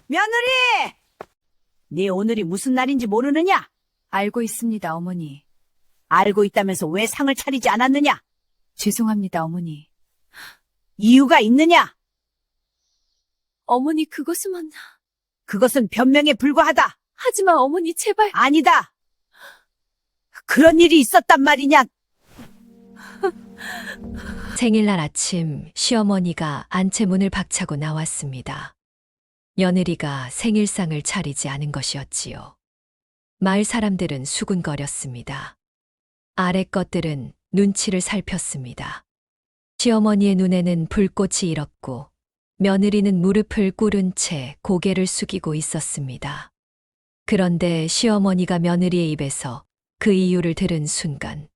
며느리! 네 오늘이 무슨 날인지 모르느냐? 알고 있습니다, 어머니. 알고 있다면서 왜 상을 차리지 않았느냐? 죄송합니다, 어머니. 이유가 있느냐? 어머니, 그것은 그것은 변명에 불과하다. 하지만 어머니, 제발. 아니다. 그런 일이 있었단 말이냐? 생일날 아침 시어머니가 안채문을 박차고 나왔습니다. 며느리가 생일상을 차리지 않은 것이었지요. 마을 사람들은 수군거렸습니다. 아래 것들은 눈치를 살폈습니다. 시어머니의 눈에는 불꽃이 일었고 며느리는 무릎을 꿇은 채 고개를 숙이고 있었습니다. 그런데 시어머니가 며느리의 입에서 그 이유를 들은 순간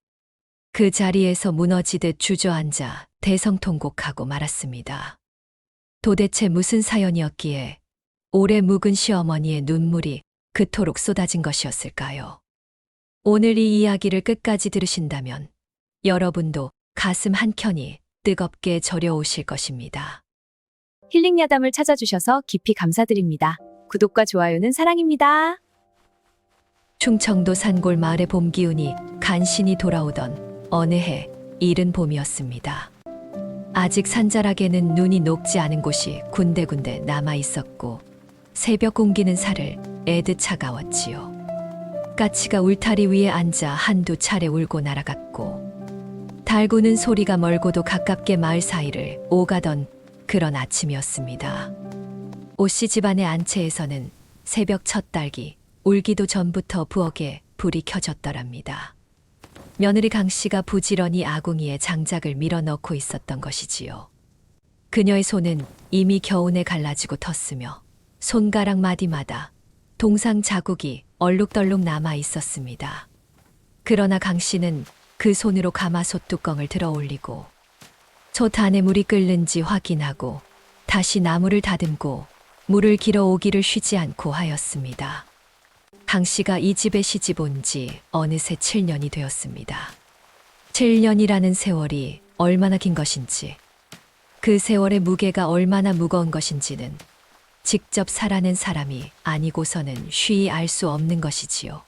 그 자리에서 무너지듯 주저앉아 대성통곡하고 말았습니다. 도대체 무슨 사연이었기에 오래 묵은 시어머니의 눈물이 그토록 쏟아진 것이었을까요? 오늘 이 이야기를 끝까지 들으신다면 여러분도 가슴 한켠이 뜨겁게 저려오실 것입니다. 힐링 야담을 찾아주셔서 깊이 감사드립니다. 구독과 좋아요는 사랑입니다. 충청도 산골 마을의 봄 기운이 간신히 돌아오던 어느 해 이른 봄이었습니다. 아직 산자락에는 눈이 녹지 않은 곳이 군데군데 남아 있었고 새벽 공기는 살을 애듯 차가웠지요. 까치가 울타리 위에 앉아 한두 차례 울고 날아갔고 달구는 소리가 멀고도 가깝게 마을 사이를 오가던 그런 아침이었습니다. 오씨 집안의 안채에서는 새벽 첫 딸기 울기도 전부터 부엌에 불이 켜졌더랍니다. 며느리 강씨가 부지런히 아궁이에 장작을 밀어넣고 있었던 것이지요. 그녀의 손은 이미 겨운에 갈라지고 텄으며 손가락 마디마다 동상 자국이 얼룩덜룩 남아 있었습니다. 그러나 강씨는 그 손으로 가마솥 뚜껑을 들어 올리고 솥 안에 물이 끓는지 확인하고 다시 나무를 다듬고 물을 길어 오기를 쉬지 않고 하였습니다. 강씨가 이 집에 시집 온 지 어느새 7년이 되었습니다. 7년이라는 세월이 얼마나 긴 것인지, 그 세월의 무게가 얼마나 무거운 것인지는 직접 살아낸 사람이 아니고서는 쉬이 알 수 없는 것이지요.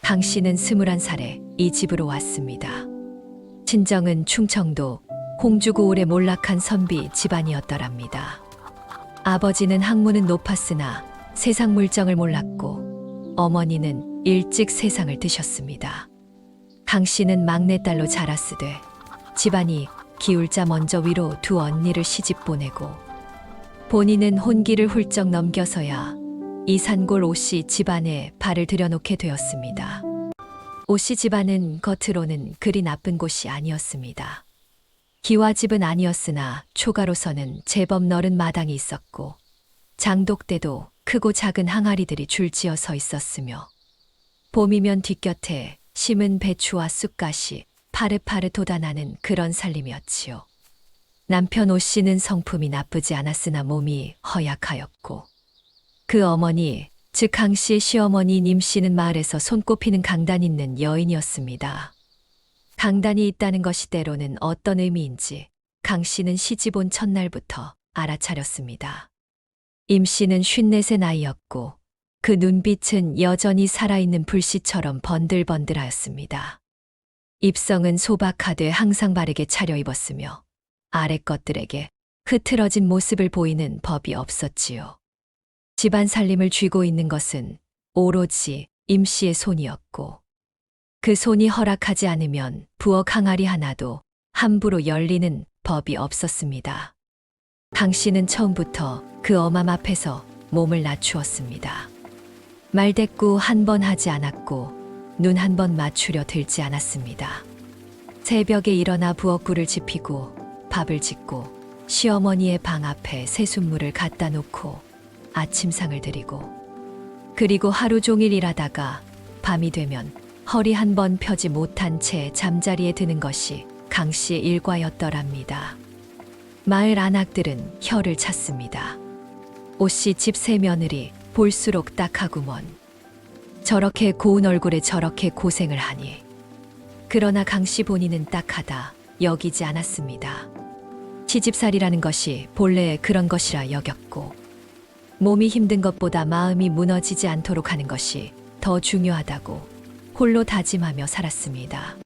강씨는 21살에 이 집으로 왔습니다. 친정은 충청도 홍주고을의 몰락한 선비 집안이었더랍니다. 아버지는 학문은 높았으나 세상 물정을 몰랐고 어머니는 일찍 세상을 드셨습니다. 강씨는 막내딸로 자랐으되 집안이 기울자 먼저 위로 두 언니를 시집 보내고 본인은 혼기를 훌쩍 넘겨서야 이 산골 오씨 집안에 발을 들여놓게 되었습니다. 오씨 집안은 겉으로는 그리 나쁜 곳이 아니었습니다. 기와집은 아니었으나 초가로서는 제법 넓은 마당이 있었고 장독대도 크고 작은 항아리들이 줄지어 서 있었으며 봄이면 뒷곁에 심은 배추와 쑥갓이 파릇파릇 돋아나는 그런 살림이었지요. 남편 오씨는 성품이 나쁘지 않았으나 몸이 허약하였고 그 어머니, 즉 강씨의 시어머니 님씨는 마을에서 손꼽히는 강단 있는 여인이었습니다. 강단이 있다는 것이 때로는 어떤 의미인지 강씨는 시집 온 첫날부터 알아차렸습니다. 임씨는 54의 나이였고 그 눈빛은 여전히 살아있는 불씨처럼 번들번들하였습니다. 입성은 소박하되 항상 바르게 차려입었으며 아래 것들에게 흐트러진 모습을 보이는 법이 없었지요. 집안 살림을 쥐고 있는 것은 오로지 임씨의 손이었고 그 손이 허락하지 않으면 부엌 항아리 하나도 함부로 열리는 법이 없었습니다. 강씨는 처음부터 그 엄함 앞에서 몸을 낮추었습니다. 말대꾸 한 번 하지 않았고 눈 한 번 맞추려 들지 않았습니다. 새벽에 일어나 부엌불을 지피고 밥을 짓고 시어머니의 방 앞에 새순물을 갖다 놓고 아침상을 드리고 그리고 하루 종일 일하다가 밤이 되면 허리 한 번 펴지 못한 채 잠자리에 드는 것이 강씨의 일과였더랍니다. 마을 안악들은 혀를 찼습니다. 오씨 집 새 며느리 볼수록 딱하구먼. 저렇게 고운 얼굴에 저렇게 고생을 하니. 그러나 강씨 본인은 딱하다 여기지 않았습니다. 시집살이라는 것이 본래 그런 것이라 여겼고 몸이 힘든 것보다 마음이 무너지지 않도록 하는 것이 더 중요하다고 홀로 다짐하며 살았습니다.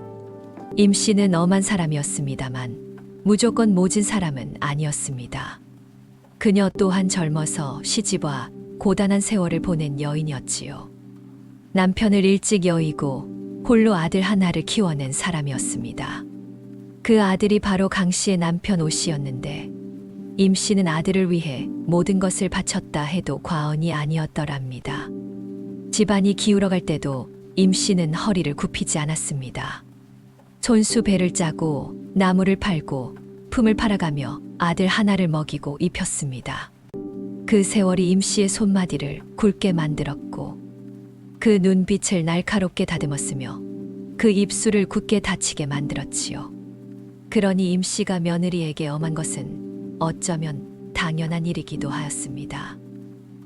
임 씨는 엄한 사람이었습니다만 무조건 모진 사람은 아니었습니다. 그녀 또한 젊어서 시집와 고단한 세월을 보낸 여인이었지요. 남편을 일찍 여의고 홀로 아들 하나를 키워낸 사람이었습니다. 그 아들이 바로 강 씨의 남편 오 씨였는데 임 씨는 아들을 위해 모든 것을 바쳤다 해도 과언이 아니었더랍니다. 집안이 기울어갈 때도 임 씨는 허리를 굽히지 않았습니다. 손수 배를 짜고 나무를 팔고 품을 팔아가며 아들 하나를 먹이고 입혔습니다. 그 세월이 임 씨의 손마디를 굵게 만들었고 그 눈빛을 날카롭게 다듬었으며 그 입술을 굳게 닫히게 만들었지요. 그러니 임 씨가 며느리에게 엄한 것은 어쩌면 당연한 일이기도 하였습니다.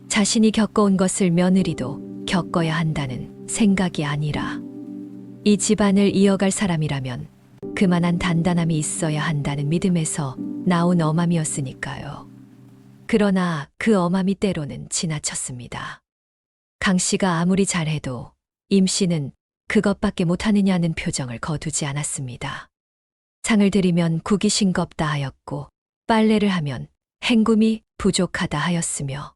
자신이 겪어온 것을 며느리도 겪어야 한다는 생각이 아니라 이 집안을 이어갈 사람이라면 그만한 단단함이 있어야 한다는 믿음에서 나온 엄함이었으니까요. 그러나 그 엄함이 때로는 지나쳤습니다. 강 씨가 아무리 잘해도 임 씨는 그것밖에 못하느냐는 표정을 거두지 않았습니다. 상을 드리면 국이 싱겁다 하였고 빨래를 하면 헹굼이 부족하다 하였으며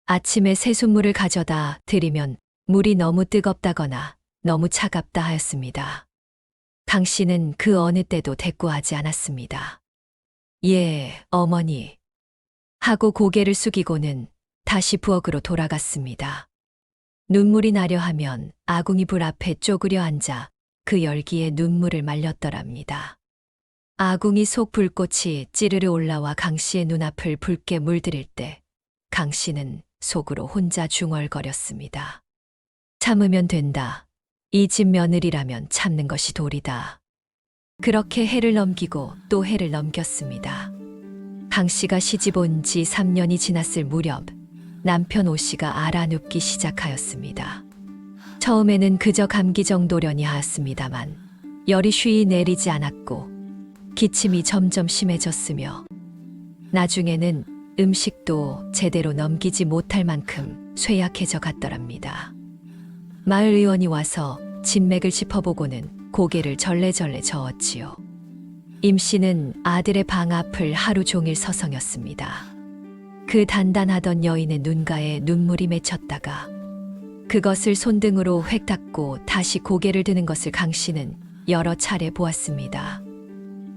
아침에 새순물을 가져다 드리면 물이 너무 뜨겁다거나 너무 차갑다 하였습니다. 강 씨는 그 어느 때도 대꾸하지 않았습니다. 예, 어머니. 하고 고개를 숙이고는 다시 부엌으로 돌아갔습니다. 눈물이 나려 하면 아궁이 불 앞에 쪼그려 앉아 그 열기에 눈물을 말렸더랍니다. 아궁이 속 불꽃이 찌르르 올라와 강 씨의 눈앞을 붉게 물들일 때 강 씨는 속으로 혼자 중얼거렸습니다. 참으면 된다. 이 집 며느리라면 참는 것이 도리다. 그렇게 해를 넘기고 또 해를 넘겼습니다. 강 씨가 시집 온 지 3년이 지났을 무렵 남편 오 씨가 알아눕기 시작하였습니다. 처음에는 그저 감기 정도려니 하였습니다만 열이 쉬이 내리지 않았고 기침이 점점 심해졌으며 나중에는 음식도 제대로 넘기지 못할 만큼 쇠약해져 갔더랍니다. 마을 의원이 와서 진맥을 짚어보고는 고개를 절레절레 저었지요. 임 씨는 아들의 방 앞을 하루 종일 서성였습니다. 그 단단하던 여인의 눈가에 눈물이 맺혔다가 그것을 손등으로 획 닦고 다시 고개를 드는 것을 강 씨는 여러 차례 보았습니다.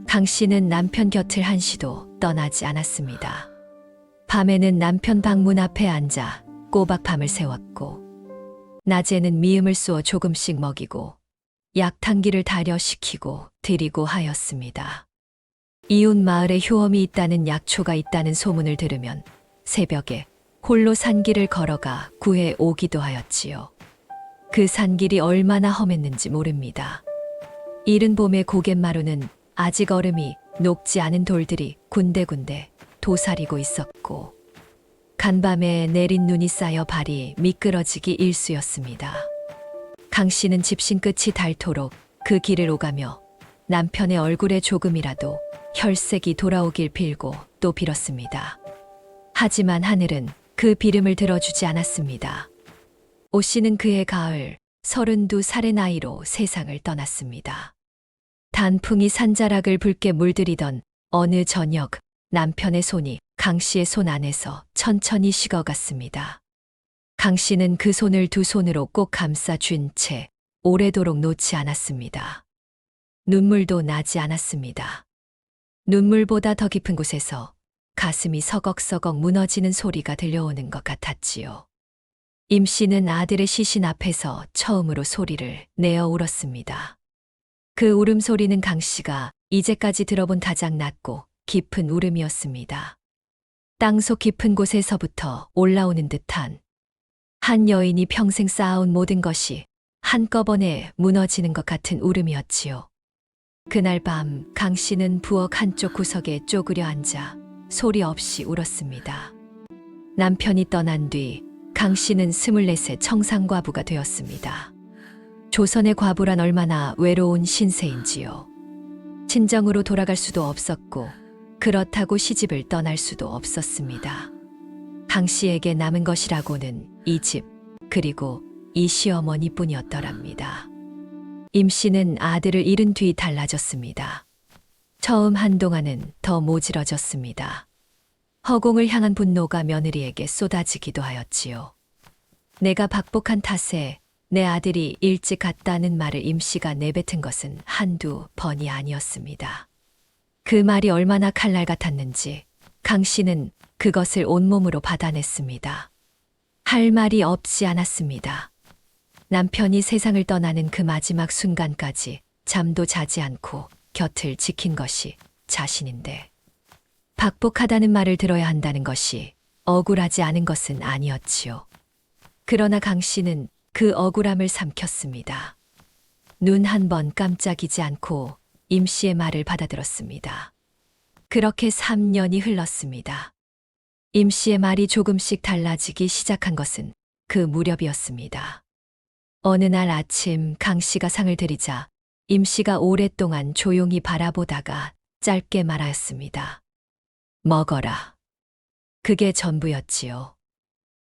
강 씨는 남편 곁을 한시도 떠나지 않았습니다. 밤에는 남편 방문 앞에 앉아 꼬박 밤을 새웠고 낮에는 미음을 쏘어 조금씩 먹이고 약탕기를 달여시키고 드리고 하였습니다. 이웃 마을에 효험이 있다는 약초가 있다는 소문을 들으면 새벽에 홀로 산길을 걸어가 구해 오기도 하였지요. 그 산길이 얼마나 험했는지 모릅니다. 이른 봄의 고갯마루는 아직 얼음이 녹지 않은 돌들이 군데군데 도사리고 있었고 간밤에 내린 눈이 쌓여 발이 미끄러지기 일쑤였습니다. 강 씨는 집신 끝이 닳도록 그 길을 오가며 남편의 얼굴에 조금이라도 혈색이 돌아오길 빌고 또 빌었습니다. 하지만 하늘은 그 비름을 들어주지 않았습니다. 오 씨는 그해 가을 32살의 나이로 세상을 떠났습니다. 단풍이 산자락을 붉게 물들이던 어느 저녁 남편의 손이 강 씨의 손 안에서 천천히 식어갔습니다. 강 씨는 그 손을 두 손으로 꼭 감싸 쥔 채 오래도록 놓지 않았습니다. 눈물도 나지 않았습니다. 눈물보다 더 깊은 곳에서 가슴이 서걱서걱 무너지는 소리가 들려오는 것 같았지요. 임 씨는 아들의 시신 앞에서 처음으로 소리를 내어 울었습니다. 그 울음소리는 강 씨가 이제까지 들어본 가장 낮고 깊은 울음이었습니다. 땅속 깊은 곳에서부터 올라오는 듯한 한 여인이 평생 쌓아온 모든 것이 한꺼번에 무너지는 것 같은 울음이었지요. 그날 밤 강 씨는 부엌 한쪽 구석에 쪼그려 앉아 소리 없이 울었습니다. 남편이 떠난 뒤 강 씨는 24세 청상과부가 되었습니다. 조선의 과부란 얼마나 외로운 신세인지요. 친정으로 돌아갈 수도 없었고 그렇다고 시집을 떠날 수도 없었습니다. 강 씨에게 남은 것이라고는 이 집, 그리고 이 시어머니뿐이었더랍니다. 임 씨는 아들을 잃은 뒤 달라졌습니다. 처음 한동안은 더 모질어졌습니다. 허공을 향한 분노가 며느리에게 쏟아지기도 하였지요. 내가 박복한 탓에 내 아들이 일찍 갔다는 말을 임 씨가 내뱉은 것은 한두 번이 아니었습니다. 그 말이 얼마나 칼날 같았는지 강 씨는 그것을 온몸으로 받아냈습니다. 할 말이 없지 않았습니다. 남편이 세상을 떠나는 그 마지막 순간까지 잠도 자지 않고 곁을 지킨 것이 자신인데, 박복하다는 말을 들어야 한다는 것이 억울하지 않은 것은 아니었지요. 그러나 강 씨는 그 억울함을 삼켰습니다. 눈 한 번 깜짝이지 않고 임 씨의 말을 받아들었습니다. 그렇게 3년이 흘렀습니다. 임 씨의 말이 조금씩 달라지기 시작한 것은 그 무렵이었습니다. 어느 날 아침 강 씨가 상을 들이자 임 씨가 오랫동안 조용히 바라보다가 짧게 말하였습니다. 먹어라. 그게 전부였지요.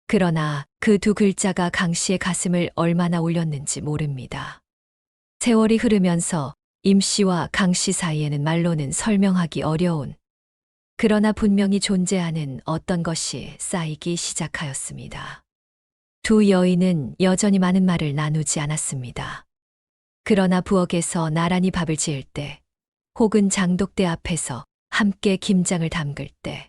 그러나 그 두 글자가 강 씨의 가슴을 얼마나 울렸는지 모릅니다. 세월이 흐르면서 임 씨와 강 씨 사이에는 말로는 설명하기 어려운, 그러나 분명히 존재하는 어떤 것이 쌓이기 시작하였습니다. 두 여인은 여전히 많은 말을 나누지 않았습니다. 그러나 부엌에서 나란히 밥을 지을 때, 혹은 장독대 앞에서 함께 김장을 담글 때,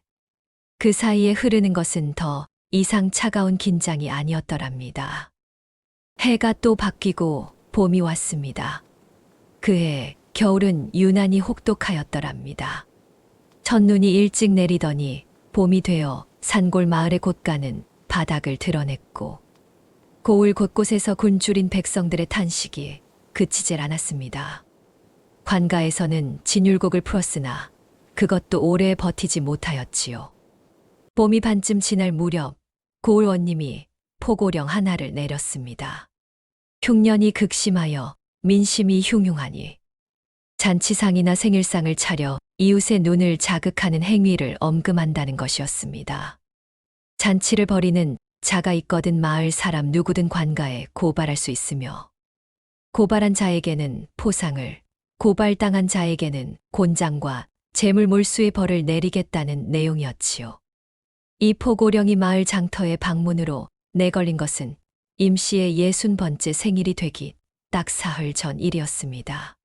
그 사이에 흐르는 것은 더 이상 차가운 긴장이 아니었더랍니다. 해가 또 바뀌고 봄이 왔습니다. 그해 겨울은 유난히 혹독하였더랍니다. 첫눈이 일찍 내리더니 봄이 되어 산골 마을의 곳간은 바닥을 드러냈고, 고을 곳곳에서 굶주린 백성들의 탄식이 그치질 않았습니다. 관가에서는 진율곡을 풀었으나 그것도 오래 버티지 못하였지요. 봄이 반쯤 지날 무렵 고을 원님이 포고령 하나를 내렸습니다. 흉년이 극심하여 민심이 흉흉하니 잔치상이나 생일상을 차려 이웃의 눈을 자극하는 행위를 엄금한다는 것이었습니다. 잔치를 벌이는 자가 있거든 마을 사람 누구든 관가에 고발할 수 있으며, 고발한 자에게는 포상을, 고발당한 자에게는 곤장과 재물 몰수의 벌을 내리겠다는 내용이었지요. 이 포고령이 마을 장터의 방문으로 내걸린 것은 임 씨의 60번째 생일이 되기 딱 사흘 전 일이었습니다.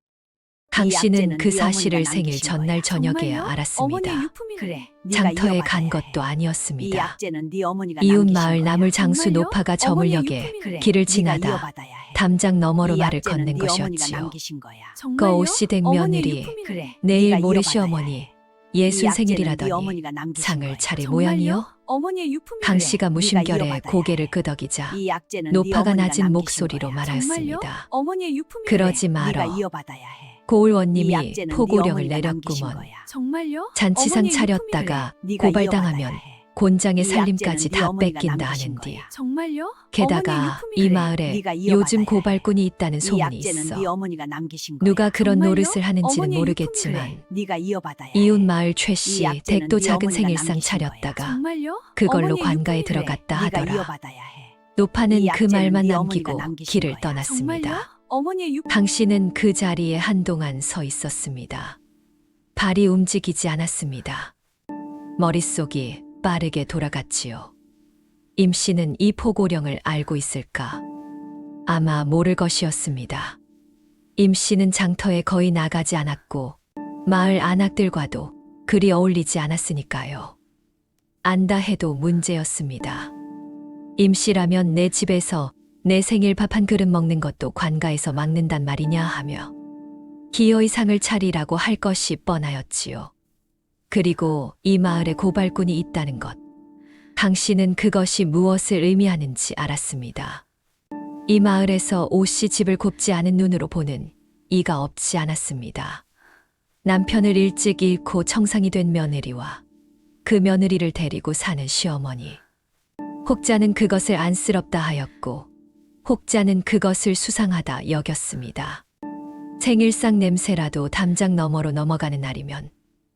강 씨는 그 사실을 생일 전날 저녁에야 알았습니다. 그래. 장터에 간 것도 아니었습니다. 이 약재는 네 어머니가 이웃 남기신 마을 거야. 나물 장수 정말요? 노파가 어머니의 저물녘에 유품이네. 길을 네가 지나다 이어받아야 해. 담장 너머로 이 말을 약재는 건넨 네 어머니가 것이었지요. 남기신 거야. 거옷이 된 며느리, 그래. 내일 네가 모레 이어받아야 시어머니, 해. 예순 이 약재는 네 생일이라더니 어머니가 남기신 상을 거야. 차릴 모양이요? 어머니의 유품이 강 씨가 네가 무심결에 이어받아야 고개를 해. 끄덕이자 이 약재는 네 노파가 어머니가 낮은 남기신 목소리로 거야. 말하였습니다. 어머니의 유품이 그러지 네가 말어. 이어받아야 해. 고을 이 원님이 약재는 네 포고령을 어머니가 남기신 내렸구먼. 거야. 정말요? 잔치상 어머니의 차렸다가 네가 고발당하면 이어받아야 해. 곤장의 이 살림까지 약재는 네 다 어머니가 뺏긴다 남기신 하는디. 거야. 정말요? 게다가 이 마을에 네가 이어받아야 요즘 해. 고발꾼이 있다는 이 소문이 약재는 있어. 네 어머니가 남기신 거야. 누가 그런 정말요? 노릇을 하는지는 어머니의 모르겠지만 네가 이어받아야 해. 이웃 마을 최 이 씨 약재는 댁도 네 작은 어머니가 생일상 남기신 거야. 차렸다가 정말요? 그걸로 어머니의 관가에 유품이래. 들어갔다 네가 하더라. 이어받아야 해. 노파는 이 그 약재는 말만 네 어머니가 남기고 남기신 길을 거야. 떠났습니다. 정말요? 어머니의 유품. 강 씨는 그 자리에 한동안 서 있었습니다. 발이 움직이지 않았습니다. 머릿속이 빠르게 돌아갔지요. 임 씨는 이 포고령을 알고 있을까? 아마 모를 것이었습니다. 임 씨는 장터에 거의 나가지 않았고 마을 안악들과도 그리 어울리지 않았으니까요. 안다 해도 문제였습니다. 임 씨라면 내 집에서 내 생일 밥 한 그릇 먹는 것도 관가에서 막는단 말이냐 하며 기어이 상을 차리라고 할 것이 뻔하였지요. 그리고 이 마을에 고발꾼이 있다는 것. 강 씨는 그것이 무엇을 의미하는지 알았습니다. 이 마을에서 오씨 집을 곱지 않은 눈으로 보는 이가 없지 않았습니다. 남편을 일찍 잃고 청상이 된 며느리와 그 며느리를 데리고 사는 시어머니. 혹자는 그것을 안쓰럽다 하였고 혹자는 그것을 수상하다 여겼습니다. 생일상 냄새라도 담장 너머로 넘어가는 날이면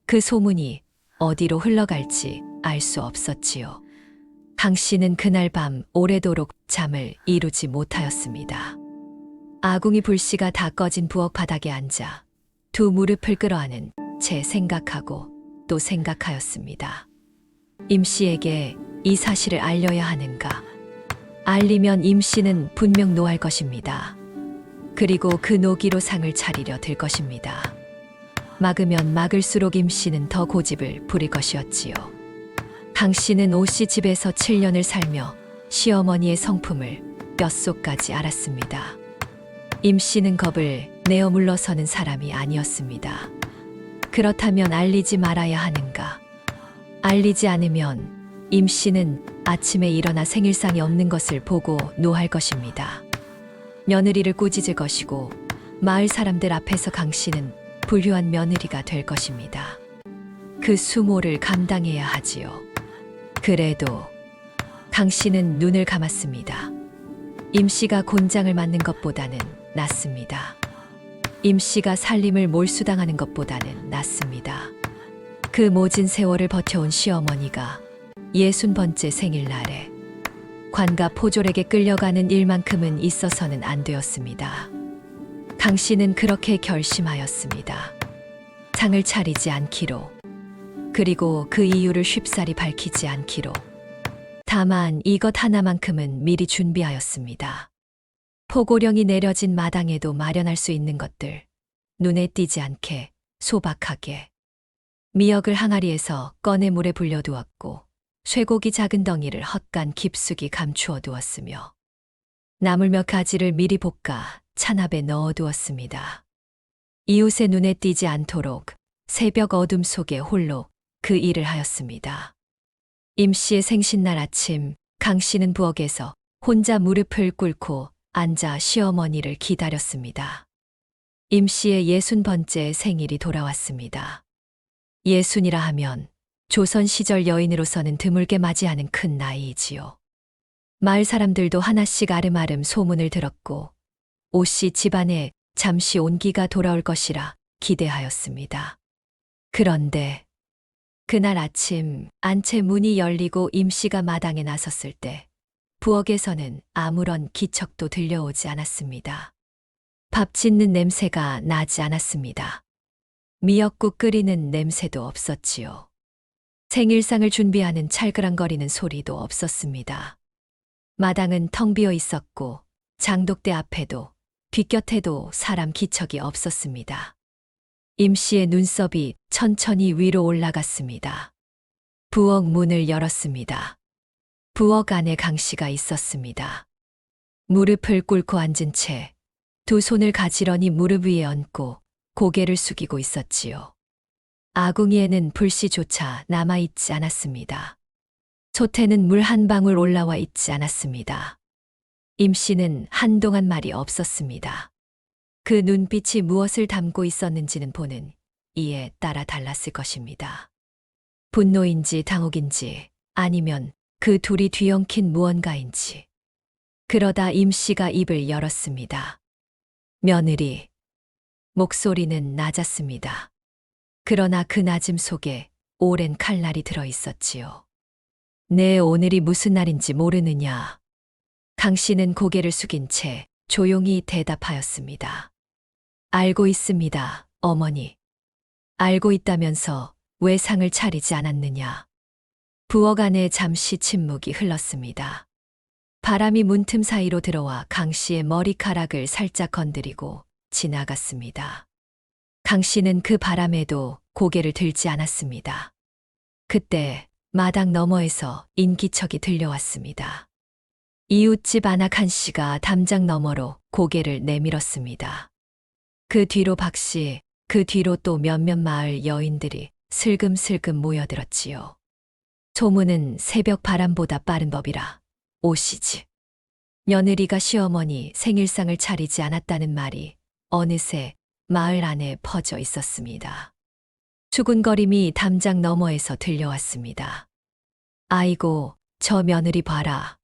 그 소문이 어디로 흘러갈지 알 수 없었지요. 강 씨는 그날 밤 오래도록 잠을 이루지 못하였습니다. 아궁이 불씨가 다 꺼진 부엌 바닥에 앉아 두 무릎을 끌어안은 채 생각하고 또 생각하였습니다. 임 씨에게 이 사실을 알려야 하는가? 알리면 임 씨는 분명 노할 것입니다. 그리고 그 노기로 상을 차리려 들 것입니다. 막으면 막을수록 임 씨는 더 고집을 부릴 것이었지요. 강 씨는 오 씨 집에서 7년을 살며 시어머니의 성품을 뼛속까지 알았습니다. 임 씨는 겁을 내어 물러서는 사람이 아니었습니다. 그렇다면 알리지 말아야 하는가? 알리지 않으면 임 씨는 아침에 일어나 생일상이 없는 것을 보고 노할 것입니다. 며느리를 꾸짖을 것이고 마을 사람들 앞에서 강 씨는 불효한 며느리가 될 것입니다. 그 수모를 감당해야 하지요. 그래도 강 씨는 눈을 감았습니다. 임 씨가 곤장을 맞는 것보다는 낫습니다. 임 씨가 살림을 몰수당하는 것보다는 낫습니다. 그 모진 세월을 버텨온 시어머니가 60번째 생일날에 관가 포졸에게 끌려가는 일만큼은 있어서는 안 되었습니다. 강 씨는 그렇게 결심하였습니다. 상을 차리지 않기로, 그리고 그 이유를 쉽사리 밝히지 않기로. 다만 이것 하나만큼은 미리 준비하였습니다. 포고령이 내려진 마당에도 마련할 수 있는 것들, 눈에 띄지 않게 소박하게. 미역을 항아리에서 꺼내 물에 불려두었고 쇠고기 작은 덩이를 헛간 깊숙이 감추어 두었으며 나물 몇 가지를 미리 볶아 찬압에 넣어 두었습니다. 이웃의 눈에 띄지 않도록 새벽 어둠 속에 홀로 그 일을 하였습니다. 임 씨의 생신날 아침, 강 씨는 부엌에서 혼자 무릎을 꿇고 앉아 시어머니를 기다렸습니다. 임 씨의 60번째 생일이 돌아왔습니다. 60이라 하면 조선 시절 여인으로서는 드물게 맞이하는 큰 나이이지요. 마을 사람들도 하나씩 아름아름 소문을 들었고 오 씨 집안에 잠시 온기가 돌아올 것이라 기대하였습니다. 그런데 그날 아침 안채 문이 열리고 임 씨가 마당에 나섰을 때 부엌에서는 아무런 기척도 들려오지 않았습니다. 밥 짓는 냄새가 나지 않았습니다. 미역국 끓이는 냄새도 없었지요. 생일상을 준비하는 찰그랑거리는 소리도 없었습니다. 마당은 텅 비어 있었고 장독대 앞에도 뒷곁에도 사람 기척이 없었습니다. 임 씨의 눈썹이 천천히 위로 올라갔습니다. 부엌 문을 열었습니다. 부엌 안에 강 씨가 있었습니다. 무릎을 꿇고 앉은 채 두 손을 가지런히 무릎 위에 얹고 고개를 숙이고 있었지요. 아궁이에는 불씨조차 남아있지 않았습니다. 솥에는 물 한 방울 올라와 있지 않았습니다. 임 씨는 한동안 말이 없었습니다. 그 눈빛이 무엇을 담고 있었는지는 보는 이에 따라 달랐을 것입니다. 분노인지 당혹인지 아니면 그 둘이 뒤엉킨 무언가인지. 그러다 임 씨가 입을 열었습니다. 며느리. 목소리는 낮았습니다. 그러나 그 낮음 속에 오랜 칼날이 들어 있었지요. 내 오늘이 무슨 날인지 모르느냐. 강 씨는 고개를 숙인 채 조용히 대답하였습니다. 알고 있습니다, 어머니. 알고 있다면서 왜 상을 차리지 않았느냐. 부엌 안에 잠시 침묵이 흘렀습니다. 바람이 문틈 사이로 들어와 강 씨의 머리카락을 살짝 건드리고 지나갔습니다. 강 씨는 그 바람에도 고개를 들지 않았습니다. 그때 마당 너머에서 인기척이 들려왔습니다. 이웃집 아낙한 씨가 담장 너머로 고개를 내밀었습니다. 그 뒤로 박 씨, 그 뒤로 또 몇몇 마을 여인들이 슬금슬금 모여들었지요. 소문은 새벽 바람보다 빠른 법이라 오시지. 며느리가 시어머니 생일상을 차리지 않았다는 말이 어느새 마을 안에 퍼져 있었습니다. 수군거림이 담장 너머에서 들려왔습니다. 아이고, 저 며느리 봐라.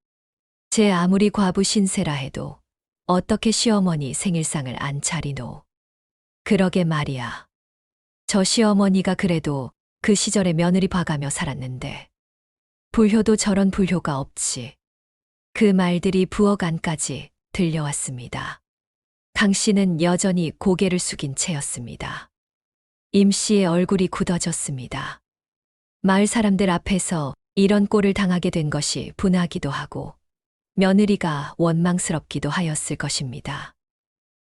제 아무리 과부 신세라 해도 어떻게 시어머니 생일상을 안 차리노. 그러게 말이야. 저 시어머니가 그래도 그 시절에 며느리 봐가며 살았는데 불효도 저런 불효가 없지. 그 말들이 부엌 안까지 들려왔습니다. 강 씨는 여전히 고개를 숙인 채였습니다. 임 씨의 얼굴이 굳어졌습니다. 마을 사람들 앞에서 이런 꼴을 당하게 된 것이 분하기도 하고 며느리가 원망스럽기도 하였을 것입니다.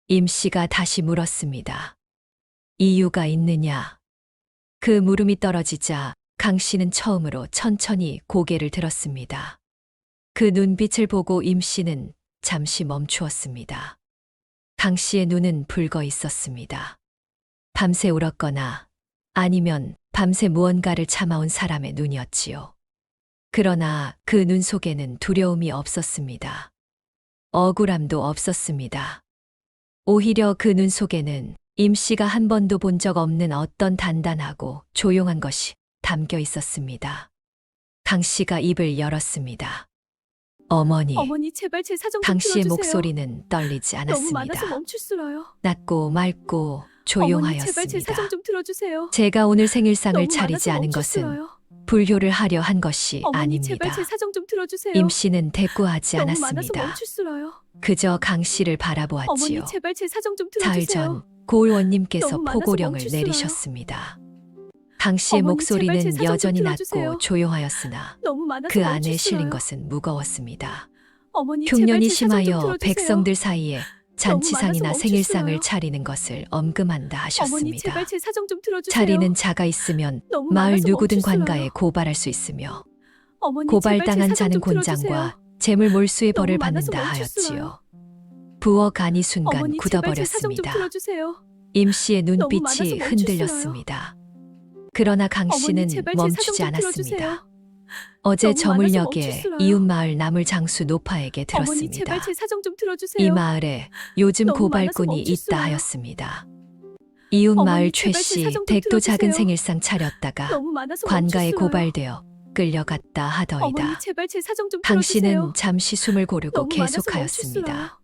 임 씨가 다시 물었습니다. 이유가 있느냐? 그 물음이 떨어지자 강 씨는 처음으로 천천히 고개를 들었습니다. 그 눈빛을 보고 임 씨는 잠시 멈추었습니다. 강 씨의 눈은 붉어 있었습니다. 밤새 울었거나 아니면 밤새 무언가를 참아온 사람의 눈이었지요. 그러나 그 눈 속에는 두려움이 없었습니다. 억울함도 없었습니다. 오히려 그 눈 속에는 임 씨가 한 번도 본 적 없는 어떤 단단하고 조용한 것이 담겨 있었습니다. 강 씨가 입을 열었습니다. 어머니, 어머니 제발 제 사정 좀 강 씨의 들어주세요. 목소리는 떨리지 너무 많아서 않았습니다. 멈출수라요. 낮고 맑고 어머니 제발 제 사정 조용하였습니다. 좀 들어주세요. 제가 오늘 생일상을 너무 차리지 많아서 않은 것은 멈출수라요. 불효를 하려 한 것이 어머니 아닙니다. 제발 제 사정 좀 들어주세요. 임 씨는 대꾸하지 너무 많아서 않았습니다. 멈출수라요. 그저 강 씨를 어머니 바라보았지요. 제발 제 사정 좀 사흘 들어주세요. 전 고을원님께서 너무 많아서 포고령을 멈출 수라요. 내리셨습니다. 강 씨의 어머니, 목소리는 제발 제 사정 좀 여전히 들어주세요. 낮고 조용하였으나 너무 많아서 그 안에 멈출 실린 수라요. 것은 무거웠습니다. 어머니 흉년이 제발 제 사정 좀 심하여 들어주세요. 백성들 사이에 잔치상이나 많아서 생일상을 멈출 수라요. 차리는 것을 엄금한다 어머니 하셨습니다. 제발 제 사정 좀 들어주세요. 차리는 자가 있으면 너무 마을 많아서 누구든 멈출 수라요. 관가에 고발할 수 있으며 어머니 고발당한 제발 제 자는 사정 좀 들어주세요. 곤장과 재물 몰수의 너무 벌을 많아서 받는다 멈출 수라요. 하였지요. 부엌 안이 순간 어머니 제발 제 사정 좀 굳어버렸습니다. 들어주세요. 임 씨의 많아서 눈빛이 멈출 흔들렸습니다. 그러나 강 어머니 씨는 제발 제 사정 멈추지 좀 않았습니다. 들어주세요. 어제 너무 많아서 저물녘에 멈출 수라요. 이웃 마을 나물 장수 노파에게 어머니 들었습니다. 제발 제 사정 좀 들어주세요. 이 마을에 요즘 너무 고발꾼이 많아서 멈출 있다 수라요. 하였습니다. 이웃 어머니 마을 최 제발 제 씨 사정 좀 댁도 작은 들어주세요. 생일상 차렸다가 너무 많아서 관가에 멈출 수라요. 고발되어 끌려갔다 하더이다. 어머니 제발 제 사정 좀 강 들어주세요. 씨는 잠시 숨을 고르고 너무 많아서 멈출 계속하였습니다. 수라요.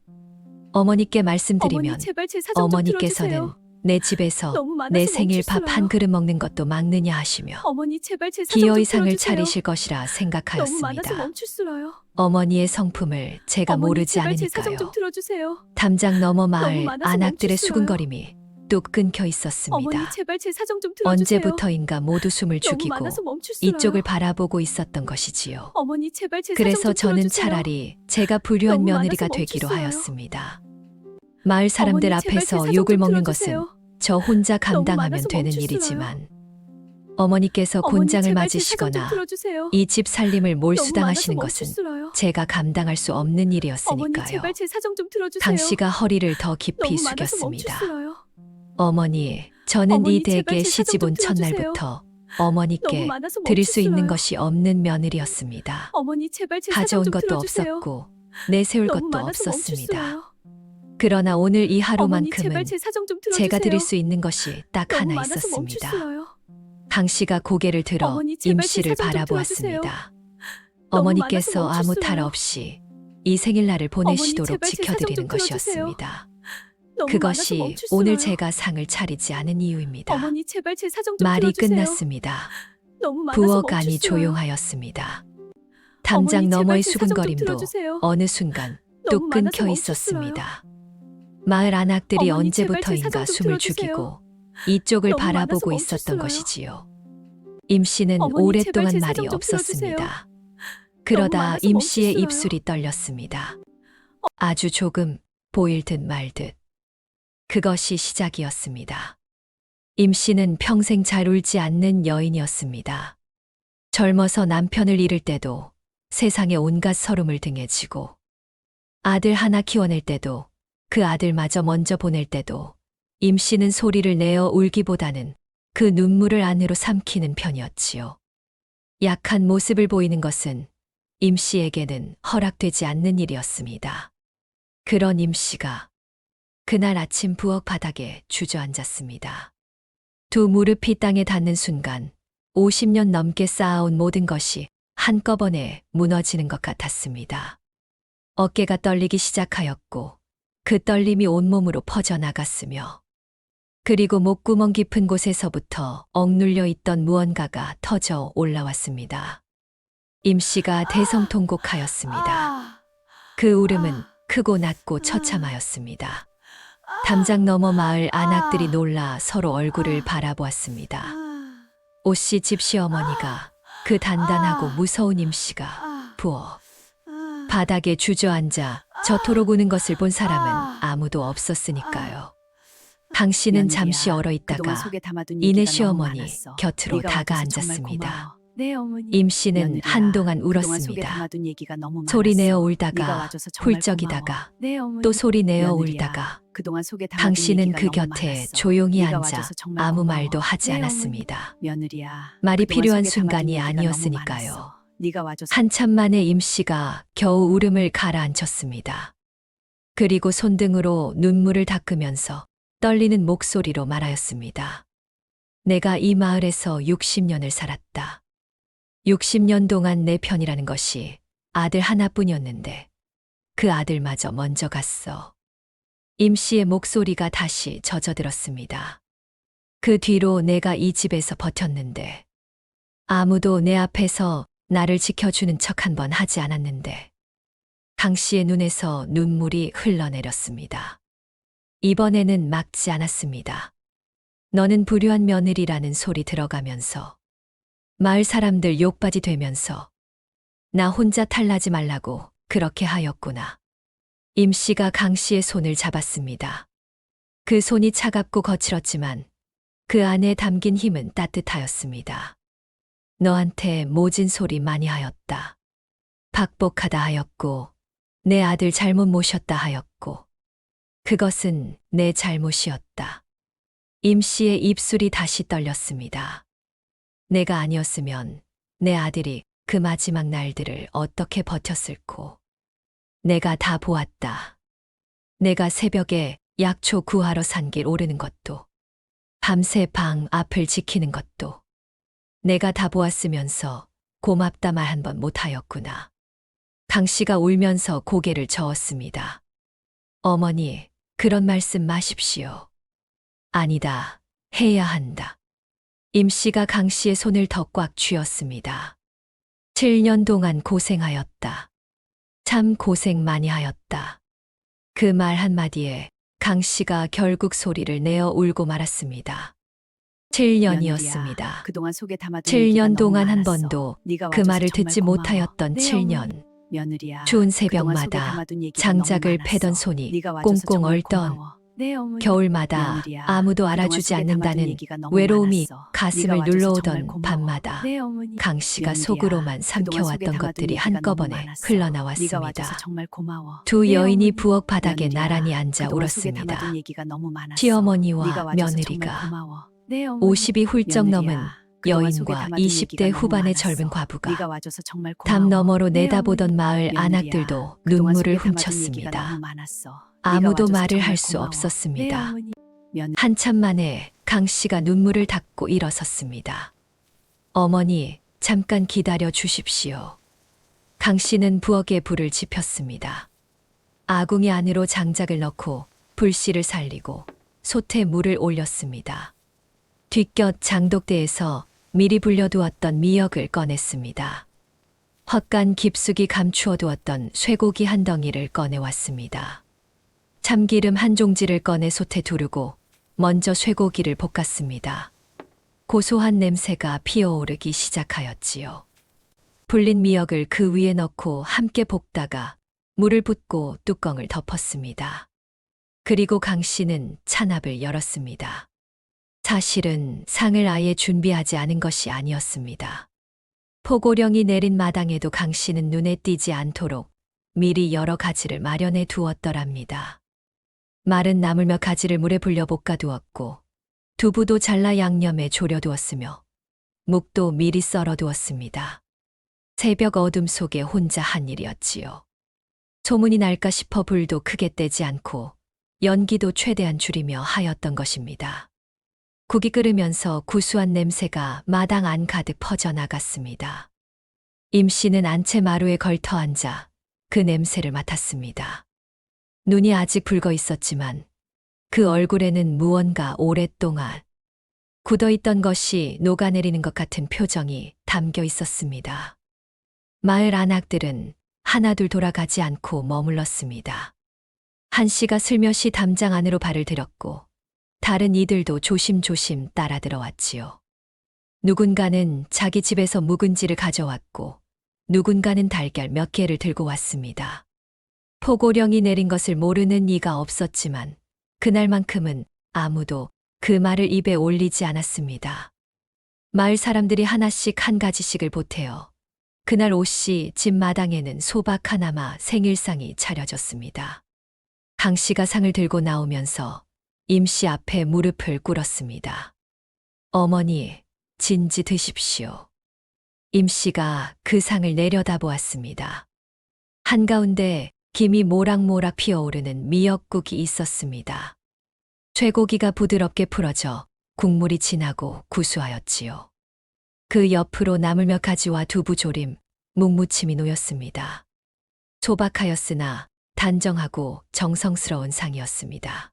어머니께 어머니 말씀드리면 제발 제 사정 좀 어머니께서는 들어주세요. 내 집에서 너무 많아서 내 생일 멈출 밥 한 수라요. 그릇 먹는 것도 막느냐 하시며 어머니 제발 제 사정 좀 기어이상을 들어주세요. 차리실 것이라 너무 많아서 생각하였습니다. 멈출 수라요. 어머니의 성품을 제가 어머니 모르지 제발 제 사정 않으니까요. 좀 들어주세요. 담장 너머 너무 마을 많아서 안악들의 멈출 수라요. 수군거림이 뚝 끊겨 어머니 있었습니다. 제발 제 사정 좀 들어주세요. 언제부터인가 모두 숨을 너무 죽이고 많아서 멈출 수라요. 이쪽을 바라보고 있었던 것이지요. 어머니 제발 제 사정 그래서 좀 저는 들어주세요. 차라리 제가 불효한 너무 며느리가 많아서 되기로 멈출 수라요. 하였습니다. 마을 사람들 어머니 제발 제 앞에서 사정 욕을 좀 먹는 들어주세요. 것은 저 혼자 너무 감당하면 많아서 되는 멈출 일이지만 어머니께서 어머니 곤장을 제발 제 사정 좀 맞으시거나 들어주세요. 이 집 살림을 너무 몰수당하시는 많아서 것은 멈출 수라요. 제가 감당할 수 없는 어머니 일이었으니까요. 제발 제 사정 좀 들어주세요. 강 씨가 허리를 더 깊이 너무 많아서 멈출 숙였습니다. 수라요. 어머니, 저는 어머니 이 제발 댁에 제 사정 시집 온 좀 들어주세요. 첫날부터 너무 어머니께 많아서 드릴 멈출 수 있는 수라요. 것이 없는 며느리였습니다. 어머니 제발 제 사정 가져온 좀 것도 들어주세요. 없었고 내세울 너무 것도 많아서 멈출 없었습니다. 수라요. 그러나 오늘 이 어머니 하루만큼은 제발 제 사정 좀 들어주세요. 제가 드릴 수 있는 것이 딱 너무 하나 많아서 멈출 있었습니다. 수라요. 강 씨가 고개를 들어 어머니, 임 제발 제 씨를 사정 좀 바라보았습니다. 너무 어머니께서 많아서 아무 멈출 탈 수라요. 없이 이 생일날을 보내시도록 제발 제 사정 지켜드리는 좀 들어주세요. 것이었습니다. 너무 그것이 많아서 멈출 오늘 수라요. 제가 상을 차리지 않은 이유입니다. 어머니 제발 제 사정 좀 말이 들어주세요. 끝났습니다. 너무 많아서 부엌 멈출 안이 수라요. 조용하였습니다. 담장 어머니, 너머의 제발 제 사정 좀 수군거림도 들어주세요. 어느 순간 너무 뚝 많아서 끊겨 멈출 있었습니다. 마을 안악들이 어머니, 제발 제 언제부터인가 사정 좀 숨을 들어주세요. 죽이고 이쪽을 너무 바라보고 많아서 있었던 멈출 것이지요. 임 씨는 어머니, 오랫동안 제발 제 말이 사정 좀 없었습니다. 그러다 많아서 임 멈출 씨의 수라요. 입술이 떨렸습니다. 아주 조금 보일 듯 말 듯. 그것이 시작이었습니다. 임 씨는 평생 잘 울지 않는 여인이었습니다. 젊어서 남편을 잃을 때도 세상의 온갖 서름을 등에 지고 아들 하나 키워낼 때도 그 아들마저 먼저 보낼 때도 임 씨는 소리를 내어 울기보다는 그 눈물을 안으로 삼키는 편이었지요. 약한 모습을 보이는 것은 임 씨에게는 허락되지 않는 일이었습니다. 그런 임 씨가 그날 아침 부엌 바닥에 주저앉았습니다. 두 무릎이 땅에 닿는 순간 50년 넘게 쌓아온 모든 것이 한꺼번에 무너지는 것 같았습니다. 어깨가 떨리기 시작하였고 그 떨림이 온몸으로 퍼져나갔으며 그리고 목구멍 깊은 곳에서부터 억눌려 있던 무언가가 터져 올라왔습니다. 임 씨가 대성통곡하였습니다. 그 울음은 크고 낮고 처참하였습니다. 담장 너머 마을 안악들이 놀라 서로 얼굴을 바라보았습니다. 오씨 집시어머니가 그 단단하고 무서운 임 씨가 부어 바닥에 주저앉아 저토록 우는 것을 본 사람은 아무도 없었으니까요. 강 씨는 잠시 얼어 있다가 이내 시어머니 곁으로 다가앉았습니다. 네, 어머니. 임 씨는 며느리야, 한동안 그동안 속에 울었습니다. 담아둔 얘기가 너무 소리 많았어. 내어 네가 울다가 와줘서 정말 훌쩍이다가 고마워. 네, 어머니. 또 소리 내어 며느리야, 울다가 그동안 속에 담아둔 강 씨는 얘기가 그 너무 곁에 많았어. 조용히 네가 앉아 와줘서 정말 아무 고마워. 말도 하지 네, 어머니. 않았습니다. 며느리야, 말이 그동안 필요한 속에 담아둔 순간이 얘기가 너무 아니었으니까요. 많았어. 네가 와줘서 한참 만에 임 씨가 겨우 울음을 가라앉혔습니다. 그리고 손등으로 눈물을 닦으면서 떨리는 목소리로 말하였습니다. 내가 이 마을에서 60년을 살았다. 60년 동안 내 편이라는 것이 아들 하나뿐이었는데 그 아들마저 먼저 갔어. 임 씨의 목소리가 다시 젖어들었습니다. 그 뒤로 내가 이 집에서 버텼는데 아무도 내 앞에서 나를 지켜주는 척 한 번 하지 않았는데 강 씨의 눈에서 눈물이 흘러내렸습니다. 이번에는 막지 않았습니다. 너는 불효한 며느리라는 소리 들어가면서 마을 사람들 욕받이 되면서 나 혼자 탈나지 말라고 그렇게 하였구나. 임 씨가 강 씨의 손을 잡았습니다. 그 손이 차갑고 거칠었지만 그 안에 담긴 힘은 따뜻하였습니다. 너한테 모진 소리 많이 하였다. 박복하다 하였고 내 아들 잘못 모셨다 하였고 그것은 내 잘못이었다. 임 씨의 입술이 다시 떨렸습니다. 내가 아니었으면 내 아들이 그 마지막 날들을 어떻게 버텼을꼬. 내가 다 보았다. 내가 새벽에 약초 구하러 산길 오르는 것도 밤새 방 앞을 지키는 것도 내가 다 보았으면서 고맙다 말 한 번 못하였구나. 강 씨가 울면서 고개를 저었습니다. 어머니, 그런 말씀 마십시오. 아니다, 해야 한다. 임 씨가 강 씨의 손을 더 꽉 쥐었습니다. 7년 동안 고생하였다. 참 고생 많이 하였다. 그 말 한마디에 강 씨가 결국 소리를 내어 울고 말았습니다. 7년이었습니다. 그동안 속에 담아둔 7년 동안 한 많았어. 번도 네가 그 와줘서 말을 정말 듣지 고마워. 못하였던 네, 7년. 어머니. 며느리야, 추운 그동안 속에 새벽마다 담아둔 얘기가 장작을 너무 많았어. 패던 손이 네가 와줘서 꽁꽁 정말 얼던 고마워. 네, 어머니. 겨울마다 며느리야, 아무도 그동안 알아주지 속에 담아둔 않는다는 얘기가 너무 외로움이 많았어. 가슴을 네가 와줘서 눌러오던 정말 고마워. 밤마다 네, 어머니. 강 씨가 며느리야, 속으로만 그동안 속에 삼켜왔던 담아둔 것들이 얘기가 너무 한꺼번에 많았어. 네가 흘러나왔습니다. 와줘서 정말 고마워. 두 네, 여인이 어머니. 부엌 바닥에 며느리야, 나란히 앉아 그동안 속에 울었습니다. 담아둔 얘기가 너무 많았어. 시어머니와 네가 와줘서 며느리가 정말 고마워. 네, 어머니. 50이 훌쩍 며느리야, 넘은 그동안 속에 여인과 담아둔 20대 얘기가 너무 후반의 많았어. 젊은 과부가 네가 와줘서 정말 고마워. 담 너머로 네, 내다보던 어머니. 마을 며느리야, 안악들도 그동안 눈물을 속에 담아둔 얘기가 훔쳤습니다. 너무 많았어. 네가 아무도 와줘서 말을 정말 할 수 고마워. 없었습니다. 네, 어머니. 며느리. 한참 만에 강 씨가 눈물을 닦고 일어섰습니다. 어머니, 잠깐 기다려 주십시오. 강 씨는 부엌에 불을 지폈습니다. 아궁이 안으로 장작을 넣고 불씨를 살리고 솥에 물을 올렸습니다. 뒷곁 장독대에서 미리 불려두었던 미역을 꺼냈습니다. 헛간 깊숙이 감추어 두었던 쇠고기 한 덩이를 꺼내왔습니다. 참기름 한 종지를 꺼내 솥에 두르고 먼저 쇠고기를 볶았습니다. 고소한 냄새가 피어오르기 시작하였지요. 불린 미역을 그 위에 넣고 함께 볶다가 물을 붓고 뚜껑을 덮었습니다. 그리고 강 씨는 찬압을 열었습니다. 사실은 상을 아예 준비하지 않은 것이 아니었습니다. 포고령이 내린 마당에도 강 씨는 눈에 띄지 않도록 미리 여러 가지를 마련해 두었더랍니다. 마른 나물 몇 가지를 물에 불려 볶아두었고 두부도 잘라 양념에 졸여두었으며 묵도 미리 썰어두었습니다. 새벽 어둠 속에 혼자 한 일이었지요. 소문이 날까 싶어 불도 크게 떼지 않고 연기도 최대한 줄이며 하였던 것입니다. 국이 끓으면서 구수한 냄새가 마당 안 가득 퍼져나갔습니다. 임 씨는 안채 마루에 걸터 앉아 그 냄새를 맡았습니다. 눈이 아직 붉어 있었지만 그 얼굴에는 무언가 오랫동안 굳어있던 것이 녹아내리는 것 같은 표정이 담겨 있었습니다. 마을 안악들은 하나둘 돌아가지 않고 머물렀습니다. 한 씨가 슬며시 담장 안으로 발을 들였고 다른 이들도 조심조심 따라 들어왔지요. 누군가는 자기 집에서 묵은지를 가져왔고 누군가는 달걀 몇 개를 들고 왔습니다. 포고령이 내린 것을 모르는 이가 없었지만 그날만큼은 아무도 그 말을 입에 올리지 않았습니다. 마을 사람들이 하나씩 한 가지씩을 보태어 그날 오씨 집 마당에는 소박 하나마 생일상이 차려졌습니다. 강 씨가 상을 들고 나오면서 임 씨 앞에 무릎을 꿇었습니다. 어머니, 진지 드십시오. 임 씨가 그 상을 내려다보았습니다. 한가운데 김이 모락모락 피어오르는 미역국이 있었습니다. 쇠고기가 부드럽게 풀어져 국물이 진하고 구수하였지요. 그 옆으로 나물 몇 가지와 두부조림, 묵무침이 놓였습니다. 소박하였으나 단정하고 정성스러운 상이었습니다.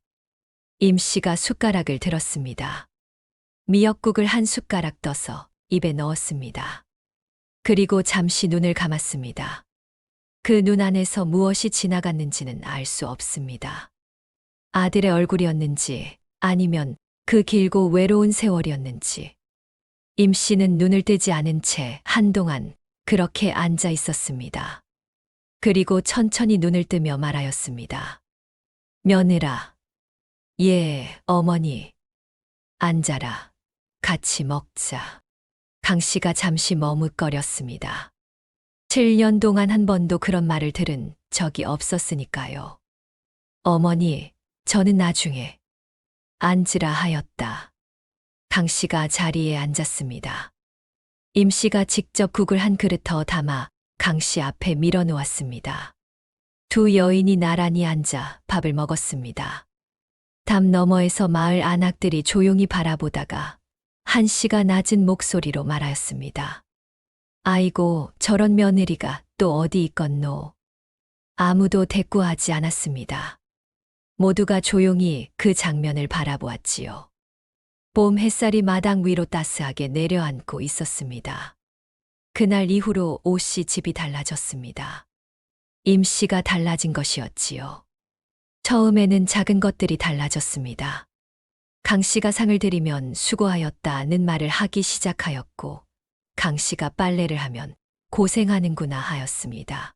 임 씨가 숟가락을 들었습니다. 미역국을 한 숟가락 떠서 입에 넣었습니다. 그리고 잠시 눈을 감았습니다. 그 눈 안에서 무엇이 지나갔는지는 알 수 없습니다. 아들의 얼굴이었는지 아니면 그 길고 외로운 세월이었는지. 임 씨는 눈을 뜨지 않은 채 한동안 그렇게 앉아 있었습니다. 그리고 천천히 눈을 뜨며 말하였습니다. 며느라. 예, 어머니. 앉아라. 같이 먹자. 강 씨가 잠시 머뭇거렸습니다. 7년 동안 한 번도 그런 말을 들은 적이 없었으니까요. 어머니, 저는 나중에 앉으라 하였다. 강 씨가 자리에 앉았습니다. 임 씨가 직접 국을 한 그릇 더 담아 강 씨 앞에 밀어놓았습니다. 두 여인이 나란히 앉아 밥을 먹었습니다. 담 너머에서 마을 안악들이 조용히 바라보다가 한 씨가 낮은 목소리로 말하였습니다. 아이고, 저런 며느리가 또 어디 있겠노. 아무도 대꾸하지 않았습니다. 모두가 조용히 그 장면을 바라보았지요. 봄 햇살이 마당 위로 따스하게 내려앉고 있었습니다. 그날 이후로 오 씨 집이 달라졌습니다. 임 씨가 달라진 것이었지요. 처음에는 작은 것들이 달라졌습니다. 강 씨가 상을 들이면 수고하였다는 말을 하기 시작하였고, 강 씨가 빨래를 하면 고생하는구나 하였습니다.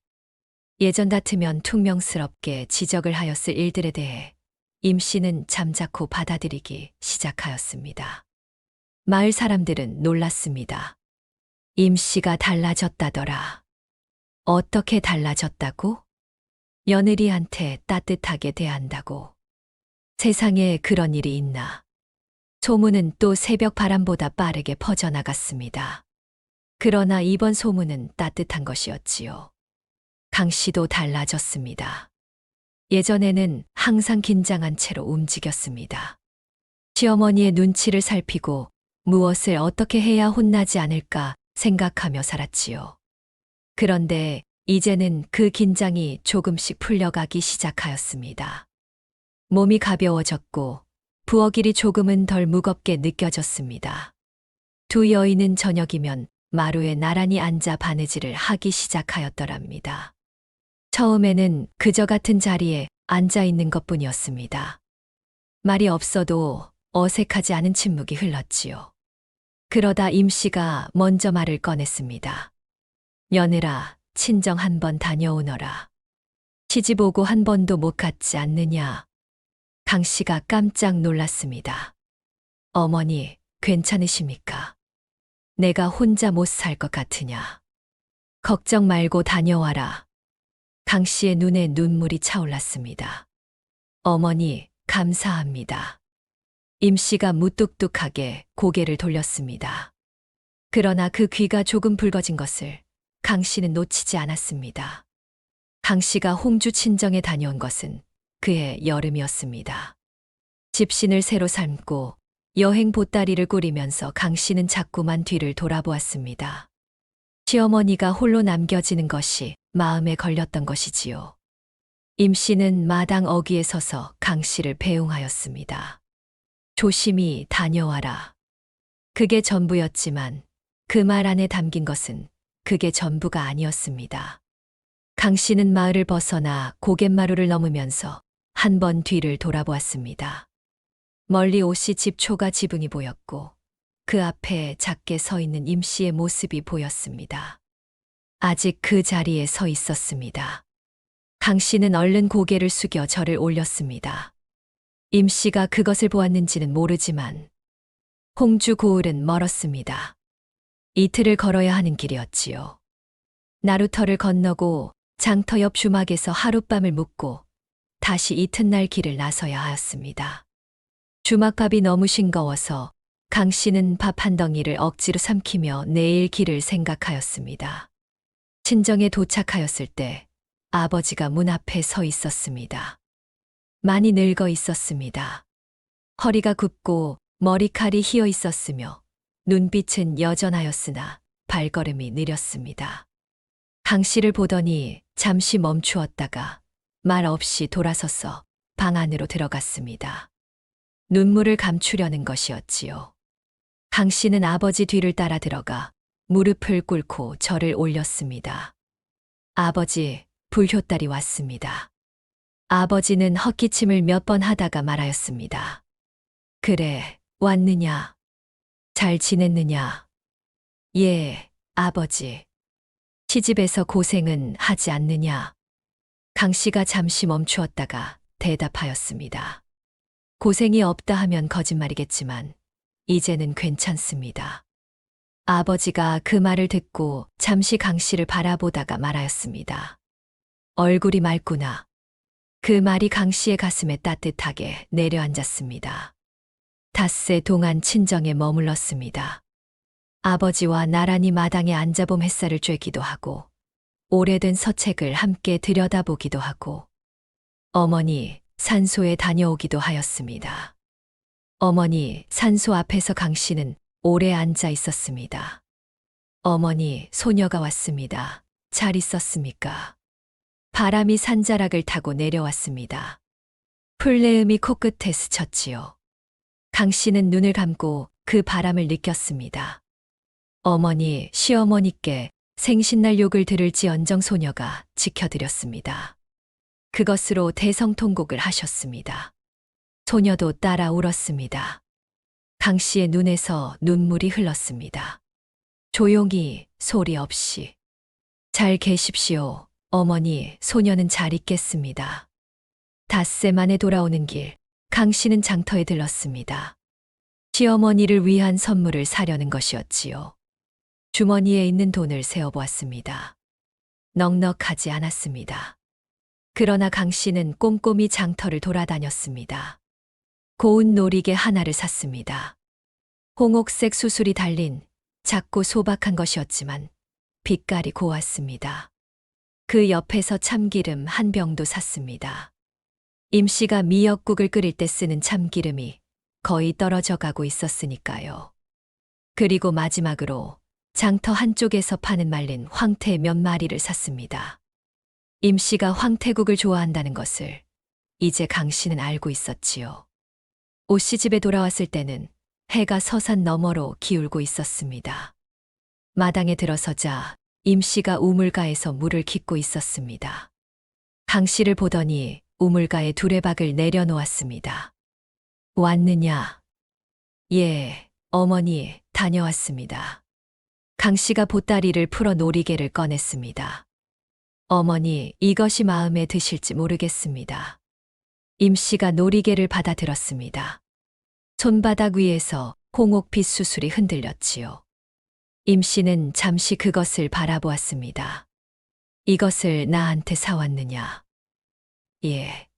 예전 같으면 퉁명스럽게 지적을 하였을 일들에 대해 임 씨는 잠자코 받아들이기 시작하였습니다. 마을 사람들은 놀랐습니다. 임 씨가 달라졌다더라. 어떻게 달라졌다고? 며느리한테 따뜻하게 대한다고. 세상에 그런 일이 있나. 소문은 또 새벽 바람보다 빠르게 퍼져나갔습니다. 그러나 이번 소문은 따뜻한 것이었지요. 강 씨도 달라졌습니다. 예전에는 항상 긴장한 채로 움직였습니다. 시어머니의 눈치를 살피고 무엇을 어떻게 해야 혼나지 않을까 생각하며 살았지요. 그런데 이제는 그 긴장이 조금씩 풀려가기 시작하였습니다. 몸이 가벼워졌고 부엌일이 조금은 덜 무겁게 느껴졌습니다. 두 여인은 저녁이면 마루에 나란히 앉아 바느질을 하기 시작하였더랍니다. 처음에는 그저 같은 자리에 앉아 있는 것뿐이었습니다. 말이 없어도 어색하지 않은 침묵이 흘렀지요. 그러다 임 씨가 먼저 말을 꺼냈습니다. 며느라, 친정 한 번 다녀오너라. 시집 오고 한 번도 못 갔지 않느냐. 강 씨가 깜짝 놀랐습니다. 어머니, 괜찮으십니까? 내가 혼자 못 살 것 같으냐. 걱정 말고 다녀와라. 강 씨의 눈에 눈물이 차올랐습니다. 어머니, 감사합니다. 임 씨가 무뚝뚝하게 고개를 돌렸습니다. 그러나 그 귀가 조금 붉어진 것을 강 씨는 놓치지 않았습니다. 강 씨가 홍주 친정에 다녀온 것은 그해 여름이었습니다. 집신을 새로 삶고 여행 보따리를 꾸리면서 강 씨는 자꾸만 뒤를 돌아보았습니다. 시어머니가 홀로 남겨지는 것이 마음에 걸렸던 것이지요. 임 씨는 마당 어귀에 서서 강 씨를 배웅하였습니다. 조심히 다녀와라. 그게 전부였지만 그 말 안에 담긴 것은 그게 전부가 아니었습니다. 강 씨는 마을을 벗어나 고갯마루를 넘으면서 한 번 뒤를 돌아보았습니다. 멀리 오씨 집 초가 지붕이 보였고 그 앞에 작게 서 있는 임 씨의 모습이 보였습니다. 아직 그 자리에 서 있었습니다. 강 씨는 얼른 고개를 숙여 절을 올렸습니다. 임 씨가 그것을 보았는지는 모르지만 홍주 고을은 멀었습니다. 이틀을 걸어야 하는 길이었지요. 나루터를 건너고 장터 옆 주막에서 하룻밤을 묵고 다시 이튿날 길을 나서야 하였습니다. 주막밥이 너무 싱거워서 강 씨는 밥 한 덩이를 억지로 삼키며 내일 길을 생각하였습니다. 친정에 도착하였을 때 아버지가 문 앞에 서 있었습니다. 많이 늙어 있었습니다. 허리가 굽고 머리칼이 휘어 있었으며 눈빛은 여전하였으나 발걸음이 느렸습니다. 강 씨를 보더니 잠시 멈추었다가 말 없이 돌아서서 방 안으로 들어갔습니다. 눈물을 감추려는 것이었지요. 강 씨는 아버지 뒤를 따라 들어가 무릎을 꿇고 절을 올렸습니다. 아버지, 불효달이 왔습니다. 아버지는 헛기침을 몇 번 하다가 말하였습니다. 그래, 왔느냐? 잘 지냈느냐? 예, 아버지. 시집에서 고생은 하지 않느냐? 강 씨가 잠시 멈추었다가 대답하였습니다. 고생이 없다 하면 거짓말이겠지만 이제는 괜찮습니다. 아버지가 그 말을 듣고 잠시 강 씨를 바라보다가 말하였습니다. 얼굴이 맑구나. 그 말이 강 씨의 가슴에 따뜻하게 내려앉았습니다. 닷새 동안 친정에 머물렀습니다. 아버지와 나란히 마당에 앉아봄 햇살을 쬐기도 하고 오래된 서책을 함께 들여다보기도 하고 어머니 산소에 다녀오기도 하였습니다. 어머니 산소 앞에서 강 씨는 오래 앉아 있었습니다. 어머니, 소녀가 왔습니다. 잘 있었습니까? 바람이 산자락을 타고 내려왔습니다. 풀내음이 코끝에 스쳤지요. 강 씨는 눈을 감고 그 바람을 느꼈습니다. 어머니, 시어머니께 생신날 욕을 들을지언정 소녀가 지켜드렸습니다. 그것으로 대성통곡을 하셨습니다. 소녀도 따라 울었습니다. 강 씨의 눈에서 눈물이 흘렀습니다. 조용히, 소리 없이. 잘 계십시오. 어머니, 소녀는 잘 있겠습니다. 닷새 만에 돌아오는 길, 강 씨는 장터에 들렀습니다. 시어머니를 위한 선물을 사려는 것이었지요. 주머니에 있는 돈을 세어보았습니다. 넉넉하지 않았습니다. 그러나 강 씨는 꼼꼼히 장터를 돌아다녔습니다. 고운 놀이개 하나를 샀습니다. 홍옥색 수술이 달린 작고 소박한 것이었지만 빛깔이 고왔습니다. 그 옆에서 참기름 한 병도 샀습니다. 임 씨가 미역국을 끓일 때 쓰는 참기름이 거의 떨어져 가고 있었으니까요. 그리고 마지막으로 장터 한쪽에서 파는 말린 황태 몇 마리를 샀습니다. 임 씨가 황태국을 좋아한다는 것을 이제 강 씨는 알고 있었지요. 오씨 집에 돌아왔을 때는 해가 서산 너머로 기울고 있었습니다. 마당에 들어서자 임 씨가 우물가에서 물을 깃고 있었습니다. 강 씨를 보더니 우물가에 두레박을 내려놓았습니다. 왔느냐? 예, 어머니, 다녀왔습니다. 강 씨가 보따리를 풀어 놀이개를 꺼냈습니다. 어머니, 이것이 마음에 드실지 모르겠습니다. 임 씨가 놀이개를 받아들었습니다. 손바닥 위에서 홍옥빛 수술이 흔들렸지요. 임 씨는 잠시 그것을 바라보았습니다. 이것을 나한테 사왔느냐? 예.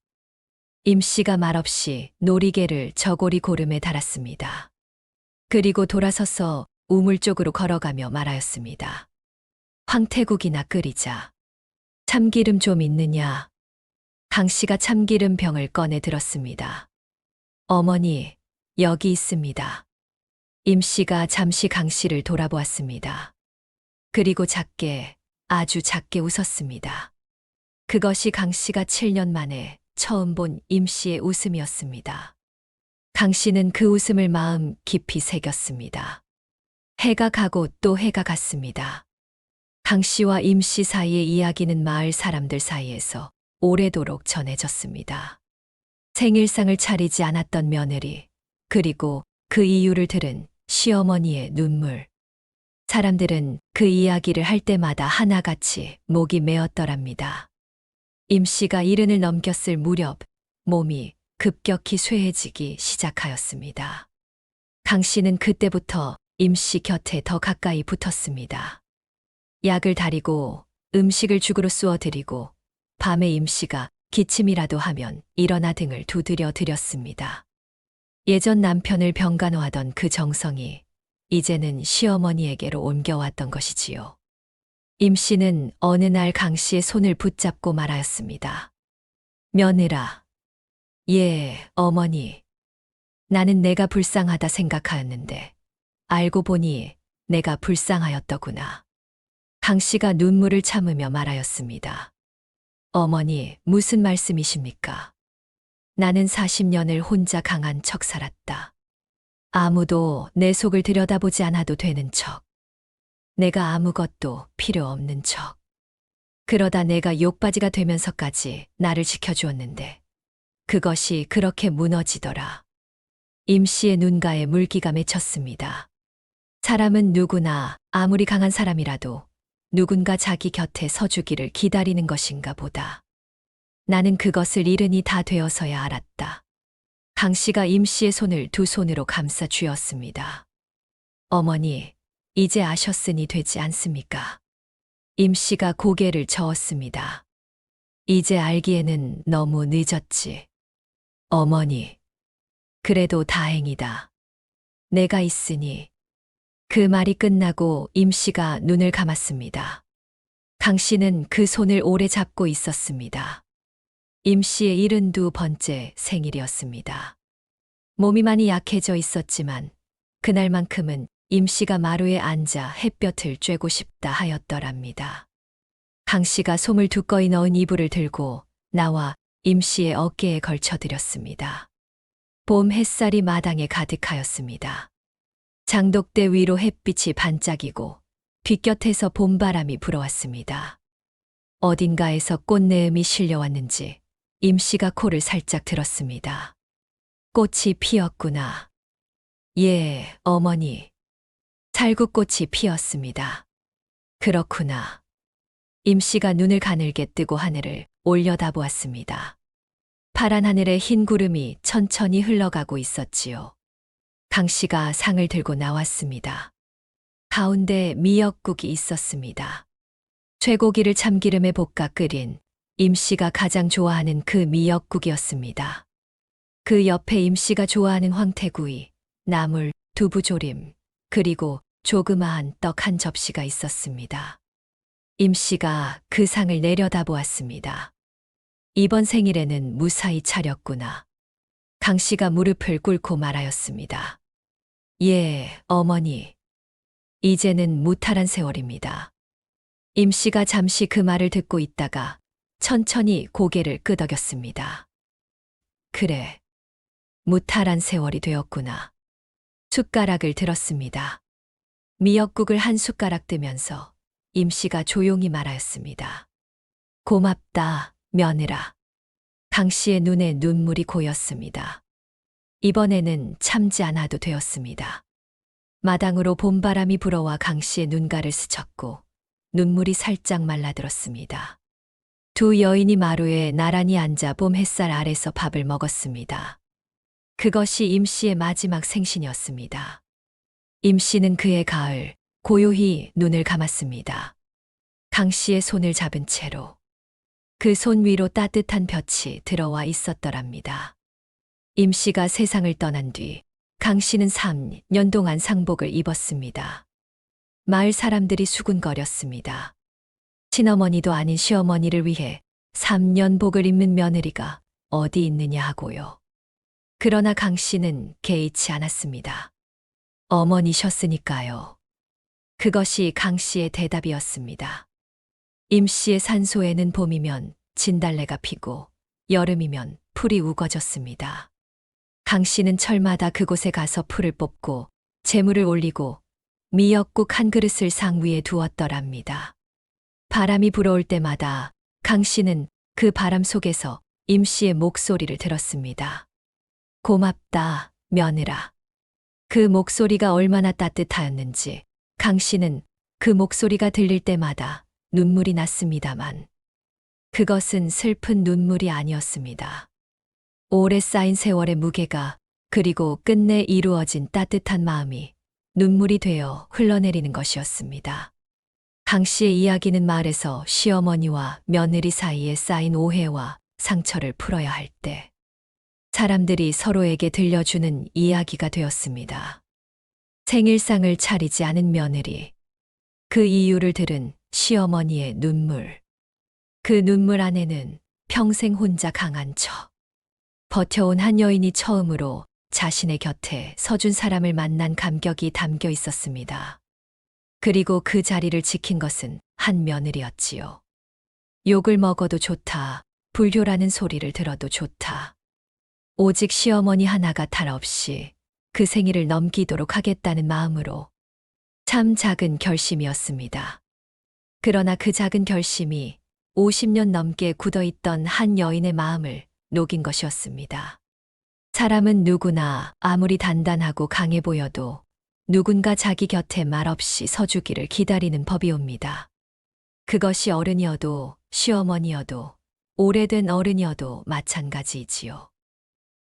임 씨가 말없이 놀이개를 저고리 고름에 달았습니다. 그리고 돌아서서 우물 쪽으로 걸어가며 말하였습니다. 황태국이나 끓이자. 참기름 좀 있느냐? 강 씨가 참기름 병을 꺼내 들었습니다. 어머니, 여기 있습니다. 임 씨가 잠시 강 씨를 돌아보았습니다. 그리고 작게, 아주 작게 웃었습니다. 그것이 강 씨가 7년 만에 처음 본 임 씨의 웃음이었습니다. 강 씨는 그 웃음을 마음 깊이 새겼습니다. 해가 가고 또 해가 갔습니다. 강 씨와 임 씨 사이의 이야기는 마을 사람들 사이에서 오래도록 전해졌습니다. 생일상을 차리지 않았던 며느리, 그리고 그 이유를 들은 시어머니의 눈물. 사람들은 그 이야기를 할 때마다 하나같이 목이 메었더랍니다. 임 씨가 70을 넘겼을 무렵 몸이 급격히 쇠해지기 시작하였습니다. 강 씨는 그때부터 임 씨 곁에 더 가까이 붙었습니다. 약을 다리고 음식을 죽으로 쑤어드리고 밤에 임 씨가 기침이라도 하면 일어나 등을 두드려 드렸습니다. 예전 남편을 병간호하던 그 정성이 이제는 시어머니에게로 옮겨왔던 것이지요. 임 씨는 어느 날 강 씨의 손을 붙잡고 말하였습니다. 며느라, 예, 어머니. 나는 내가 불쌍하다 생각하였는데 알고 보니 내가 불쌍하였더구나. 강 씨가 눈물을 참으며 말하였습니다. 어머니, 무슨 말씀이십니까? 나는 40년을 혼자 강한 척 살았다. 아무도 내 속을 들여다보지 않아도 되는 척. 내가 아무것도 필요 없는 척. 그러다 내가 욕바지가 되면서까지 나를 지켜주었는데 그것이 그렇게 무너지더라. 임 씨의 눈가에 물기가 맺혔습니다. 사람은 누구나 아무리 강한 사람이라도 누군가 자기 곁에 서주기를 기다리는 것인가 보다. 나는 그것을 이른이 다 되어서야 알았다. 강 씨가 임 씨의 손을 두 손으로 감싸 쥐었습니다. 어머니, 이제 아셨으니 되지 않습니까? 임 씨가 고개를 저었습니다. 이제 알기에는 너무 늦었지. 어머니, 그래도 다행이다. 내가 있으니. 그 말이 끝나고 임 씨가 눈을 감았습니다. 강 씨는 그 손을 오래 잡고 있었습니다. 임 씨의 72번째 생일이었습니다. 몸이 많이 약해져 있었지만 그날만큼은 임 씨가 마루에 앉아 햇볕을 쬐고 싶다 하였더랍니다. 강 씨가 솜을 두꺼이 넣은 이불을 들고 나와 임 씨의 어깨에 걸쳐드렸습니다. 봄 햇살이 마당에 가득하였습니다. 장독대 위로 햇빛이 반짝이고 뒷곁에서 봄바람이 불어왔습니다. 어딘가에서 꽃내음이 실려왔는지 임 씨가 코를 살짝 들었습니다. 꽃이 피었구나. 예, 어머니. 살구꽃이 피었습니다. 그렇구나. 임 씨가 눈을 가늘게 뜨고 하늘을 올려다보았습니다. 파란 하늘에 흰 구름이 천천히 흘러가고 있었지요. 강 씨가 상을 들고 나왔습니다. 가운데 미역국이 있었습니다. 쇠고기를 참기름에 볶아 끓인 임 씨가 가장 좋아하는 그 미역국이었습니다. 그 옆에 임 씨가 좋아하는 황태구이, 나물, 두부조림, 그리고 조그마한 떡 한 접시가 있었습니다. 임 씨가 그 상을 내려다보았습니다. 이번 생일에는 무사히 차렸구나. 강 씨가 무릎을 꿇고 말하였습니다. 예, 어머니. 이제는 무탈한 세월입니다. 임 씨가 잠시 그 말을 듣고 있다가 천천히 고개를 끄덕였습니다. 그래. 무탈한 세월이 되었구나. 숟가락을 들었습니다. 미역국을 한 숟가락 뜨면서 임 씨가 조용히 말하였습니다. 고맙다, 며느라. 강 씨의 눈에 눈물이 고였습니다. 이번에는 참지 않아도 되었습니다. 마당으로 봄바람이 불어와 강 씨의 눈가를 스쳤고 눈물이 살짝 말라들었습니다. 두 여인이 마루에 나란히 앉아 봄 햇살 아래서 밥을 먹었습니다. 그것이 임 씨의 마지막 생신이었습니다. 임 씨는 그해 가을 고요히 눈을 감았습니다. 강 씨의 손을 잡은 채로 그 손 위로 따뜻한 볕이 들어와 있었더랍니다. 임 씨가 세상을 떠난 뒤 강 씨는 3년 동안 상복을 입었습니다. 마을 사람들이 수군거렸습니다. 친어머니도 아닌 시어머니를 위해 3년 복을 입는 며느리가 어디 있느냐 하고요. 그러나 강 씨는 개의치 않았습니다. 어머니셨으니까요. 그것이 강 씨의 대답이었습니다. 임 씨의 산소에는 봄이면 진달래가 피고 여름이면 풀이 우거졌습니다. 강 씨는 철마다 그곳에 가서 풀을 뽑고 재물을 올리고 미역국 한 그릇을 상 위에 두었더랍니다. 바람이 불어올 때마다 강 씨는 그 바람 속에서 임 씨의 목소리를 들었습니다. 고맙다, 며느라. 그 목소리가 얼마나 따뜻하였는지 강 씨는 그 목소리가 들릴 때마다 눈물이 났습니다만 그것은 슬픈 눈물이 아니었습니다. 오래 쌓인 세월의 무게가 그리고 끝내 이루어진 따뜻한 마음이 눈물이 되어 흘러내리는 것이었습니다. 강 씨의 이야기는 마을에서 시어머니와 며느리 사이에 쌓인 오해와 상처를 풀어야 할 때 사람들이 서로에게 들려주는 이야기가 되었습니다. 생일상을 차리지 않은 며느리, 그 이유를 들은 시어머니의 눈물, 그 눈물 안에는 평생 혼자 강한 척, 버텨온 한 여인이 처음으로 자신의 곁에 서준 사람을 만난 감격이 담겨 있었습니다. 그리고 그 자리를 지킨 것은 한 며느리였지요. 욕을 먹어도 좋다, 불효라는 소리를 들어도 좋다. 오직 시어머니 하나가 탈 없이 그 생일을 넘기도록 하겠다는 마음으로 참 작은 결심이었습니다. 그러나 그 작은 결심이 50년 넘게 굳어있던 한 여인의 마음을 녹인 것이었습니다. 사람은 누구나 아무리 단단하고 강해 보여도 누군가 자기 곁에 말없이 서주기를 기다리는 법이옵니다. 그것이 어른이어도 시어머니여도 오래된 어른이어도 마찬가지이지요.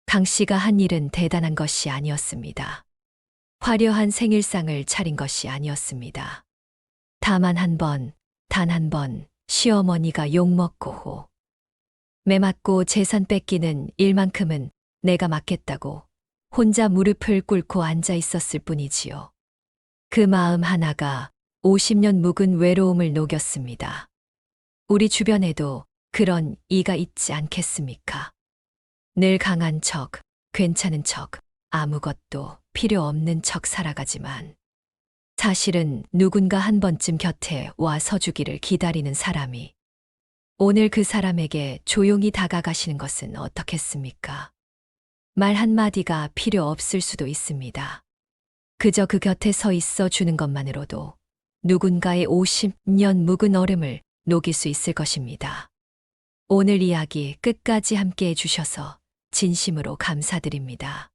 강 씨가 한 일은 대단한 것이 아니었습니다. 화려한 생일상을 차린 것이 아니었습니다. 다만 단 한 번 시어머니가 욕먹고 호 매맞고 재산 뺏기는 일만큼은 내가 맡겠다고 혼자 무릎을 꿇고 앉아 있었을 뿐이지요. 그 마음 하나가 50년 묵은 외로움을 녹였습니다. 우리 주변에도 그런 이가 있지 않겠습니까? 늘 강한 척, 괜찮은 척, 아무것도 필요 없는 척 살아가지만 사실은 누군가 한 번쯤 곁에 와 서주기를 기다리는 사람이 오늘 그 사람에게 조용히 다가가시는 것은 어떻겠습니까? 말 한마디가 필요 없을 수도 있습니다. 그저 그 곁에 서 있어 주는 것만으로도 누군가의 50년 묵은 얼음을 녹일 수 있을 것입니다. 오늘 이야기 끝까지 함께 해주셔서 진심으로 감사드립니다.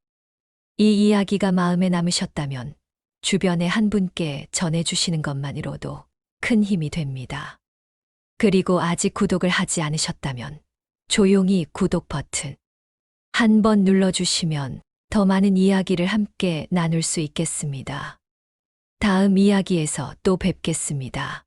이 이야기가 마음에 남으셨다면 주변에 한 분께 전해주시는 것만으로도 큰 힘이 됩니다. 그리고 아직 구독을 하지 않으셨다면 조용히 구독 버튼 한번 눌러주시면 더 많은 이야기를 함께 나눌 수 있겠습니다. 다음 이야기에서 또 뵙겠습니다.